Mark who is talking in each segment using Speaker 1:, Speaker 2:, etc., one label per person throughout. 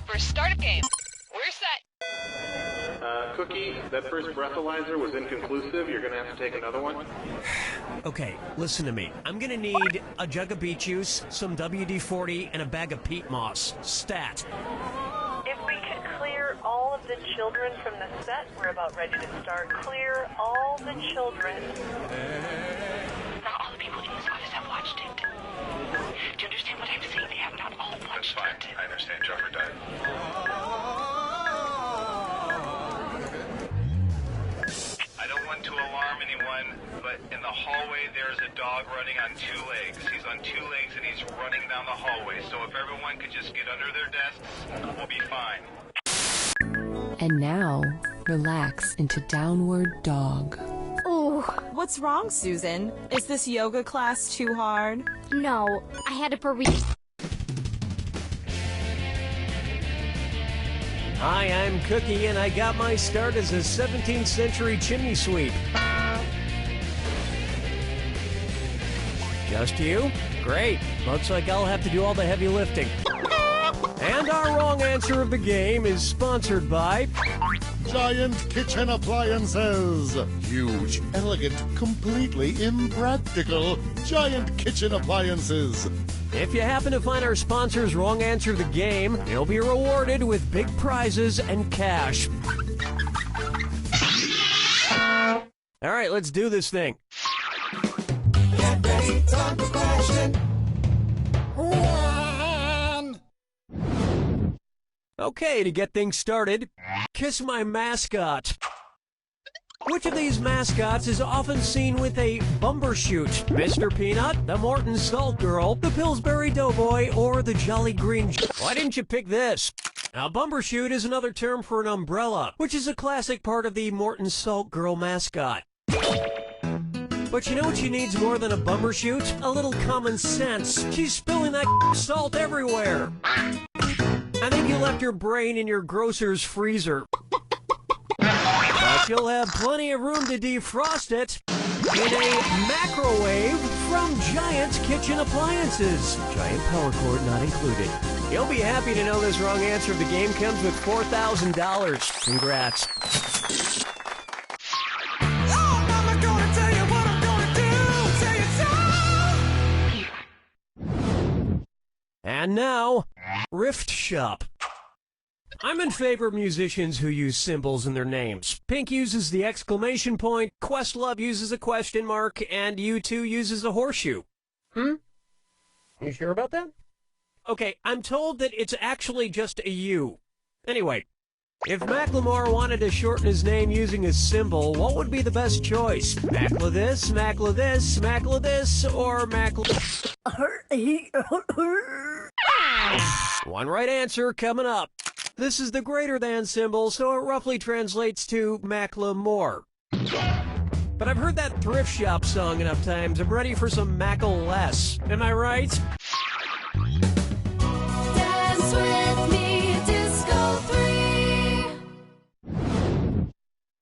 Speaker 1: for start of game. We're set.
Speaker 2: Cookie, that first breathalyzer was inconclusive. You're gonna have to take another one.
Speaker 3: Okay, listen to me. I'm gonna need a jug of beet juice, some WD-40, and a bag of peat moss. Stat.
Speaker 4: If we could clear all of the children from the set, we're about ready to start. Clear all the children.
Speaker 1: Not all the people in this office have watched it. Do you understand what I'm saying? They have not all watched
Speaker 2: That's fine.
Speaker 1: it.
Speaker 2: I understand. Jumper died.
Speaker 5: I don't want to alarm anyone, but in the hallway there's a dog running on 2 legs. He's on 2 legs and he's running down the hallway. So if everyone could just get under their desks, we'll be fine.
Speaker 6: And now, relax into downward dog.
Speaker 7: Ooh,
Speaker 8: What's wrong, Susan? Is this yoga class too hard?
Speaker 7: no, I had a
Speaker 3: Hi, I'm Cookie, and I got my start as a 17th century chimney sweep. Just you? Great. Looks like I'll have to do all the heavy lifting. And our wrong answer of the game is sponsored by
Speaker 9: Giant kitchen appliances. Huge, elegant, completely impractical. Giant kitchen appliances.
Speaker 3: If you happen to find our sponsor's wrong answer of the game, you'll be rewarded with big prizes and cash. All right, let's do this thing.
Speaker 9: Get ready, time for question. 1.
Speaker 3: Okay, to get things started, kiss my mascot. Which of these mascots is often seen with a bumbershoot? Mr. Peanut, the Morton Salt Girl, the Pillsbury Doughboy, or the Jolly Green... Why didn't you pick this? A bumbershoot is another term for an umbrella, which is a classic part of the Morton Salt Girl mascot. But you know what she needs more than a bumbershoot? A little common sense. She's spilling that salt everywhere. I think you left your brain in your grocer's freezer. But you'll have plenty of room to defrost it in a macrowave from Giant Kitchen Appliances. Giant power cord not included. You'll be happy to know this wrong answer of the game comes with $4,000. Congrats. And now, Rift Shop. I'm in favor of musicians who use symbols in their names. Pink uses the exclamation point, Questlove uses a question mark, and U2 uses a horseshoe. You sure about that? Okay, I'm told that it's actually just a U. Anyway, if Macklemore wanted to shorten his name using a symbol, what would be the best choice? Mackla this, Mackla this, Mackla this, or Mackla... One right answer coming up. This is the greater than symbol, so it roughly translates to Macklemore. But I've heard that thrift shop song enough times. I'm ready for some Mackle less. Am I right?
Speaker 7: Dance with me, Disco 3.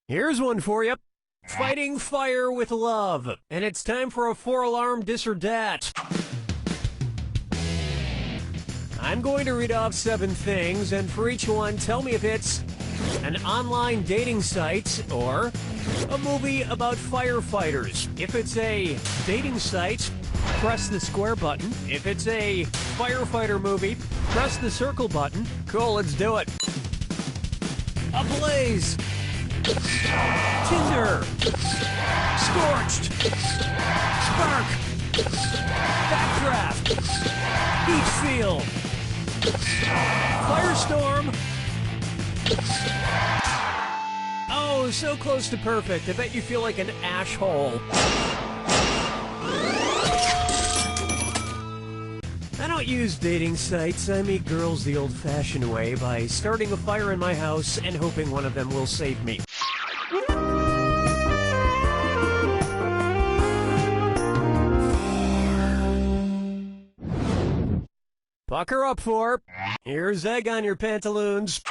Speaker 3: Here's one for you. Fighting fire with love. And it's time for a 4-alarm dis or dat. I'm going to read off 7 things, and for each one, tell me if it's an online dating site or a movie about firefighters. If it's a dating site, press the square button. If it's a firefighter movie, press the circle button. Cool, let's do it. Ablaze. Tinder. Scorched. Spark. Backdraft. Heat field. Firestorm. Oh, so close to perfect. I bet you feel like an ash hole. I don't use dating sites. I meet girls the old-fashioned way by starting a fire in my house and hoping one of them will save me. Pucker up for. Here's egg on your pantaloons.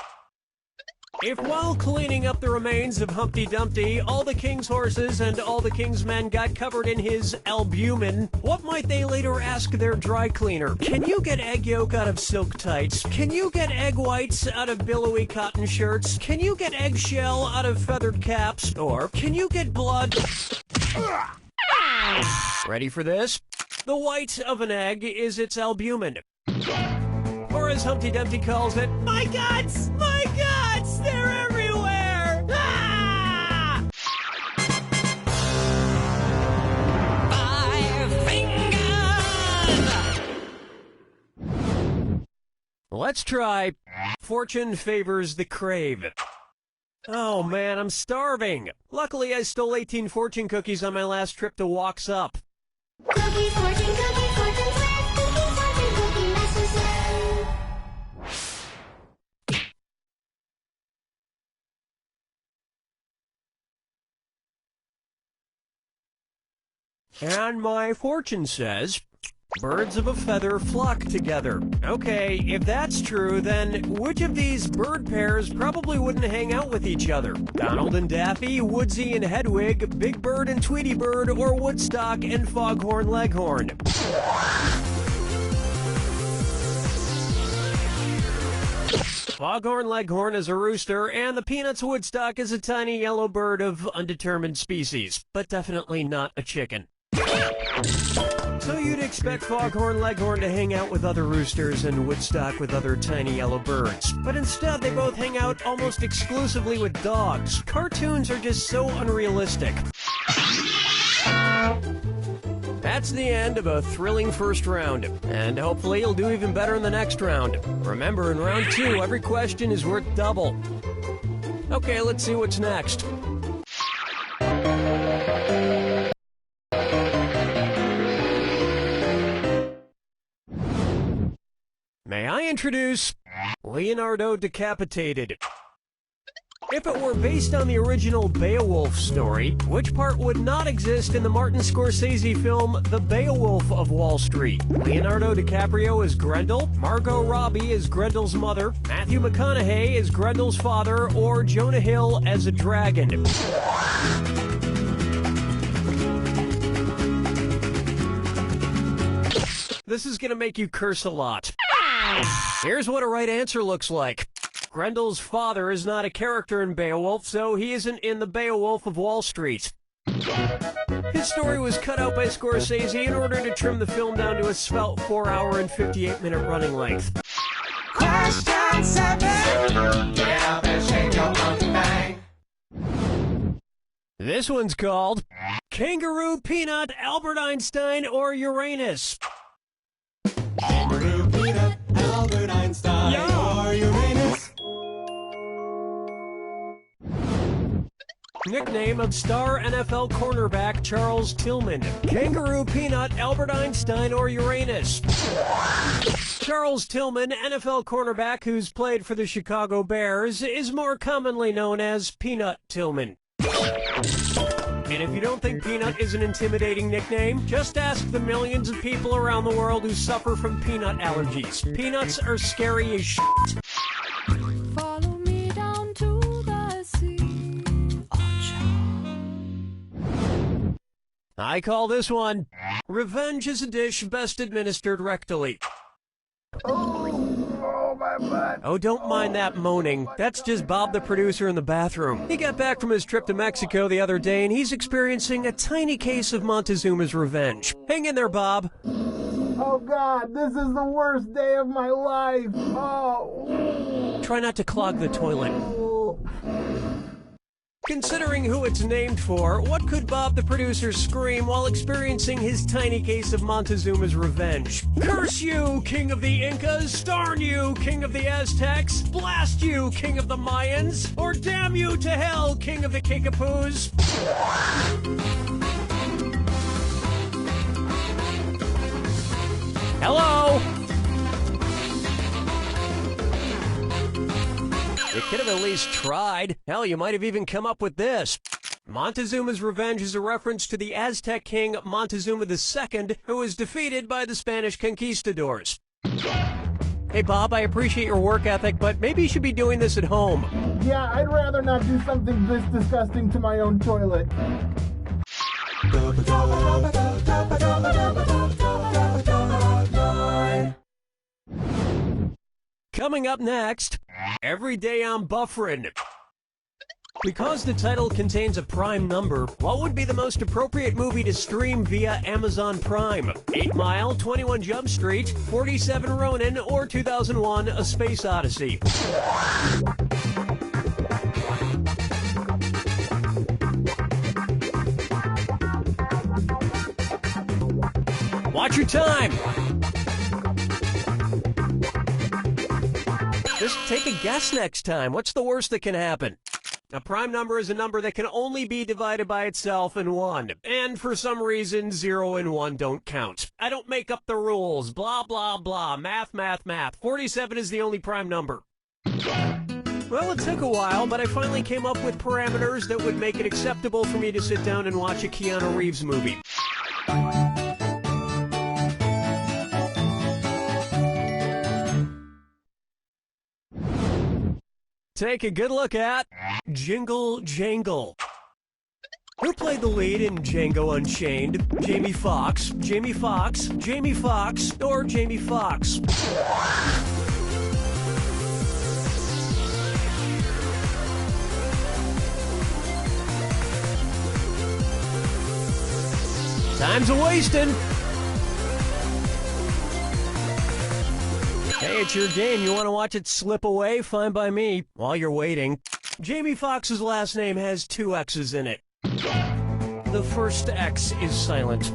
Speaker 3: If while cleaning up the remains of Humpty Dumpty, all the king's horses and all the king's men got covered in his albumin, what might they later ask their dry cleaner? Can you get egg yolk out of silk tights? Can you get egg whites out of billowy cotton shirts? Can you get eggshell out of feathered caps? Or can you get blood? Ready for this? The white of an egg is its albumin. Or as Humpty Dumpty calls it, my guts! My guts! They're everywhere! Ah! 5 fingers! Let's try Fortune Favors the Crave. Oh man, I'm starving. Luckily, I stole 18 fortune cookies on my last trip to Walks Up.
Speaker 7: Cookie, fortune, sweat. Cookie, master sweat.
Speaker 3: And my fortune says, birds of a feather flock together. Okay, if that's true, then which of these bird pairs probably wouldn't hang out with each other? Donald and Daffy, Woodsy and Hedwig, Big Bird and Tweety Bird, or Woodstock and Foghorn Leghorn? Foghorn Leghorn is a rooster, and the Peanuts Woodstock is a tiny yellow bird of undetermined species, but definitely not a chicken. So you'd expect Foghorn Leghorn to hang out with other roosters and Woodstock with other tiny yellow birds. But instead, they both hang out almost exclusively with dogs. Cartoons are just so unrealistic. That's the end of a thrilling first round, and hopefully you'll do even better in the next round. Remember, in round 2, every question is worth double. Okay, let's see what's next. May I introduce Leonardo Decapitated? If it were based on the original Beowulf story, which part would not exist in the Martin Scorsese film The Beowulf of Wall Street? Leonardo DiCaprio as Grendel, Margot Robbie as Grendel's mother, Matthew McConaughey as Grendel's father, or Jonah Hill as a dragon? This is gonna make you curse a lot. Here's what a right answer looks like. Grendel's father is not a character in Beowulf, so he isn't in the Beowulf of Wall Street. His story was cut out by Scorsese in order to trim the film down to a svelte 4-hour and 58-minute running length.
Speaker 9: Question 7. Get up and shake your monkey bang.
Speaker 3: This one's called Kangaroo, Peanut, Albert Einstein, or Uranus?
Speaker 9: Kangaroo, Peanut, Albert Einstein, or Uranus.
Speaker 3: Nickname of star NFL cornerback Charles Tillman. Kangaroo, Peanut, Albert Einstein, or Uranus? Charles Tillman, NFL cornerback who's played for the Chicago Bears, is more commonly known as Peanut Tillman. And if you don't think Peanut is an intimidating nickname, just ask the millions of people around the world who suffer from peanut allergies. Peanuts are scary as shit.
Speaker 7: Follow me down to the sea.
Speaker 3: I call this one, revenge is a dish best administered rectally.
Speaker 9: Oh, my butt.
Speaker 3: Oh, don't mind that moaning. That's just Bob the producer in the bathroom. He got back from his trip to Mexico the other day, and he's experiencing a tiny case of Montezuma's revenge. Hang in there, Bob.
Speaker 10: Oh, God, this is the worst day of my life. Oh.
Speaker 3: Try not to clog the toilet. Considering who it's named for, what could Bob the producer scream while experiencing his tiny case of Montezuma's revenge? Curse you, king of the Incas! Darn you, king of the Aztecs! Blast you, king of the Mayans! Or damn you to hell, king of the Kickapoos! Hello? You could have at least tried. Hell, you might have even come up with this. Montezuma's revenge is a reference to the Aztec king Montezuma II, who was defeated by the Spanish conquistadors. Hey, Bob, I appreciate your work ethic, but maybe you should be doing this at home.
Speaker 10: Yeah, I'd rather not do something this disgusting to my own toilet.
Speaker 3: Coming up next, every day I'm buffering. Because the title contains a prime number, what would be the most appropriate movie to stream via Amazon Prime? 8 Mile, 21 Jump Street, 47 Ronin, or 2001 A Space Odyssey? Watch your time! Just take a guess next time. What's the worst that can happen? A prime number is a number that can only be divided by itself in 1. And for some reason, 0 and 1 don't count. I don't make up the rules. Blah, blah, blah. Math, math, math. 47 is the only prime number. Well, it took a while, but I finally came up with parameters that would make it acceptable for me to sit down and watch a Keanu Reeves movie. Take a good look at Jingle Jangle. Who played the lead in Django Unchained? Jamie Foxx, Jamie Foxx, Jamie Foxx, or Jamie Foxx? Time's a-wasting. Hey, it's your game. You want to watch it slip away? Fine by me. While you're waiting, Jamie Foxx's last name has 2 X's in it. The first X is silent.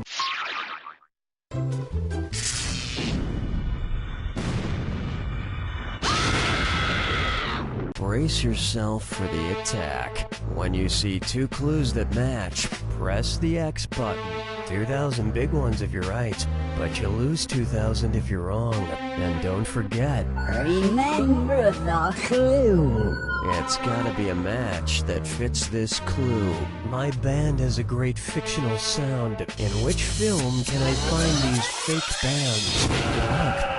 Speaker 3: Brace yourself for the attack. When you see 2 clues that match, press the X button. 2,000 big ones if you're right, but you lose 2,000 if you're wrong. And don't forget,
Speaker 11: remember the clue.
Speaker 3: It's gotta be a match that fits this clue. My band has a great fictional sound. In which film can I find these fake bands? Look.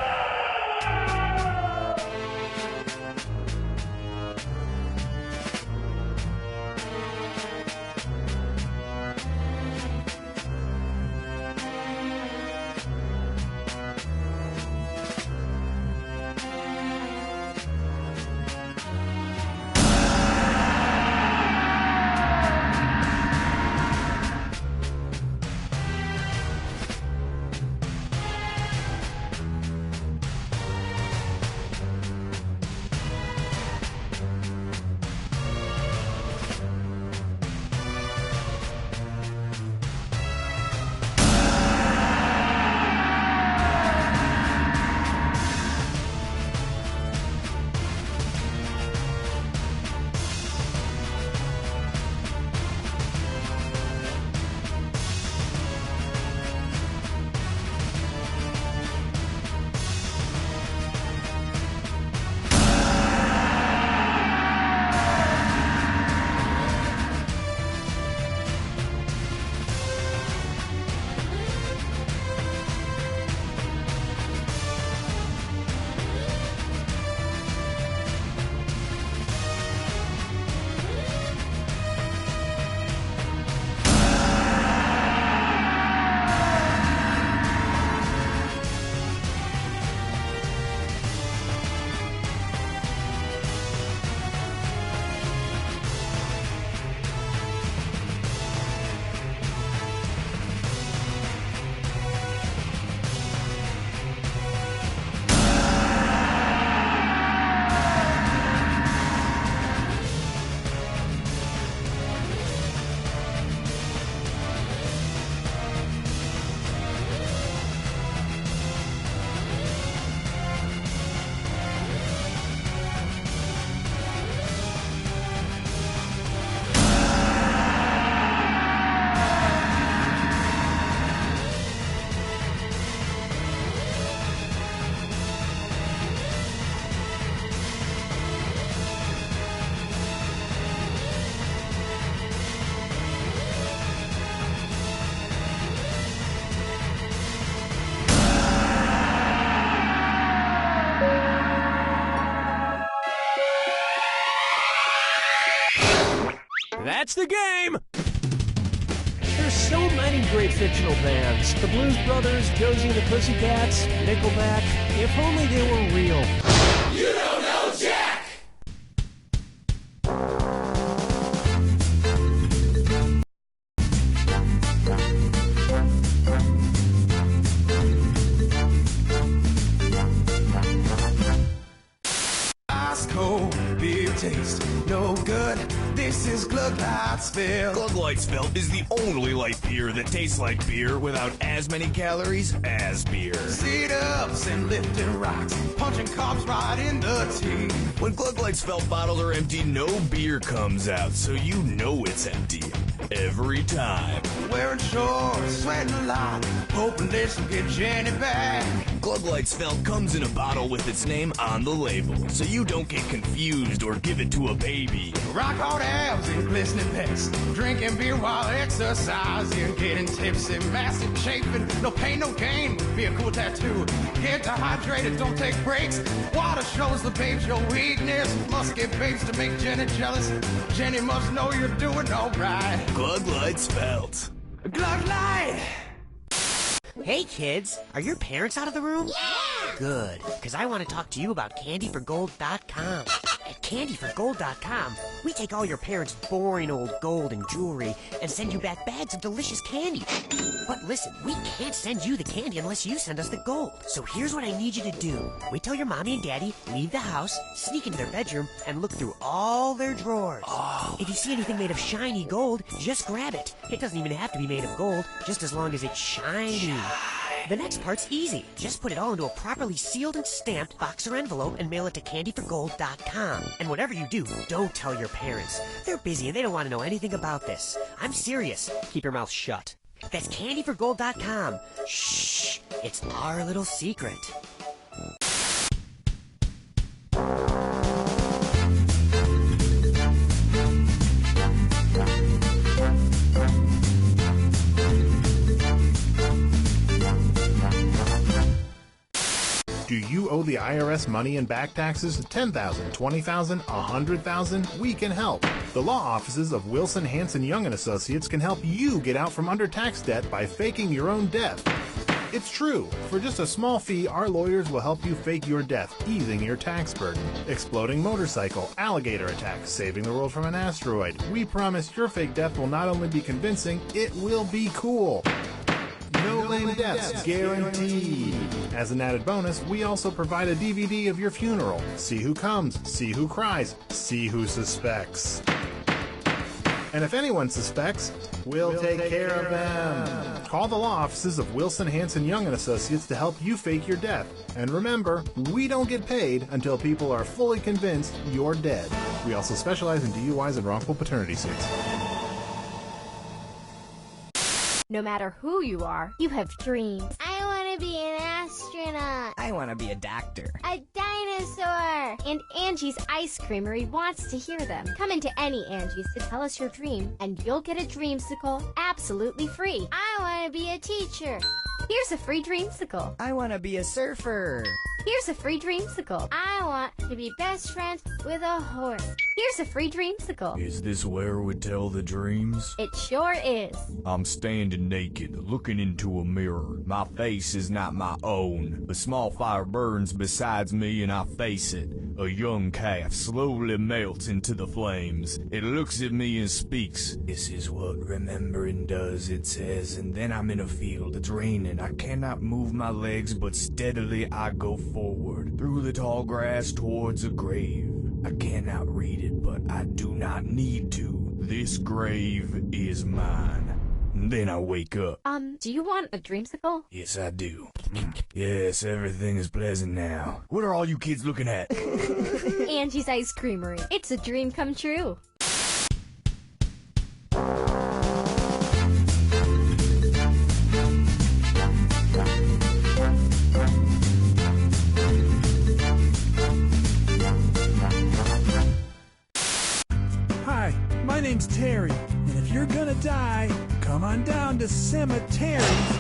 Speaker 3: That's the game! There's so many great fictional bands. The Blues Brothers, Josie and the Pussycats, Nickelback. If only they were real.
Speaker 9: You don't know Jack! Ice cold, beer taste, no good. This is Glug Light Spell.
Speaker 12: Glug Light Spell is the only light beer that tastes like beer without as many calories as beer.
Speaker 9: Sit-ups and lifting rocks, punching cops right in the teeth.
Speaker 12: When Glug Light Spell bottles are empty, no beer comes out, so you know it's empty. Every time.
Speaker 9: Wearing shorts, sweating a lot, hoping this will get Jenny back.
Speaker 12: Glug Light Spell comes in a bottle with its name on the label, so you don't get confused or give it to a baby.
Speaker 9: Rock hard abs and glistening pecs, drinking beer while exercising, getting tipsy, massive chafing, no pain, no gain, be a cool tattoo. Get dehydrated, don't take breaks. Water shows the babes your weakness. Must get babes to make Jenny jealous. Jenny must know you're doing alright.
Speaker 12: Glug Light Spelt.
Speaker 9: Glug Light!
Speaker 13: Hey kids, are your parents out of the room? Yeah! Good, because I want to talk to you about candyforgold.com. At candyforgold.com, we take all your parents' boring old gold and jewelry and send you back bags of delicious candy. But listen, we can't send you the candy unless you send us the gold. So here's what I need you to do. Wait till your mommy and daddy leave the house, sneak into their bedroom, and look through all their drawers. Oh. If you see anything made of shiny gold, just grab it. It doesn't even have to be made of gold, just as long as it's shiny. The next part's easy. Just put it all into a properly sealed and stamped box or envelope and mail it to candyforgold.com. And whatever you do, don't tell your parents. They're busy and they don't want to know anything about this. I'm serious. Keep your mouth shut. That's candyforgold.com. Shh, it's our little secret.
Speaker 2: Do you owe the IRS money in back taxes? $10,000, $20,000, $100,000? We can help. The law offices of Wilson, Hanson, Young & Associates can help you get out from under tax debt by faking your own death. It's true. For just a small fee, our lawyers will help you fake your death, easing your tax burden. Exploding motorcycle, alligator attack, saving the world from an asteroid. We promise your fake death will not only be convincing, it will be cool. No lame deaths guaranteed. As an added bonus, we also provide a DVD of your funeral. See who comes, see who cries, see who suspects. And if anyone suspects, we'll take care of them. Call the law offices of Wilson, Hanson, Young & Associates to help you fake your death. And remember, we don't get paid until people are fully convinced you're dead. We also specialize in DUIs and wrongful paternity suits.
Speaker 14: No matter who you are, you have dreams.
Speaker 7: I want to be an astronaut.
Speaker 15: I want to be a doctor.
Speaker 7: A dinosaur.
Speaker 14: And Angie's Ice Creamery wants to hear them. Come into any Angie's to tell us your dream, and you'll get a dreamsicle absolutely free.
Speaker 7: I want to be a teacher.
Speaker 14: Here's a free dreamsicle.
Speaker 15: I want to be a surfer.
Speaker 14: Here's a free dreamsicle.
Speaker 7: I want to be best friends with a horse.
Speaker 14: Here's a free dreamsicle.
Speaker 12: Is this where we tell the dreams?
Speaker 14: It sure is.
Speaker 12: I'm standing naked, looking into a mirror. My face is not my own. A small fire burns besides me and I face it. A young calf slowly melts into the flames. It looks at me and speaks. This is what remembering does, it says. And then I'm in a field, it's raining. I cannot move my legs, but steadily I go forward. Through the tall grass towards a grave. I cannot read it, but I do not need to. This grave is mine. Then I wake up.
Speaker 14: Do you want a dreamsicle?
Speaker 12: Yes, I do. Yes, everything is pleasant now. What are all you kids looking at?
Speaker 14: Angie's Ice Creamery. It's a dream come true.
Speaker 10: Hi, my name's Terry, and if you're gonna die, come on down to Cemeteries.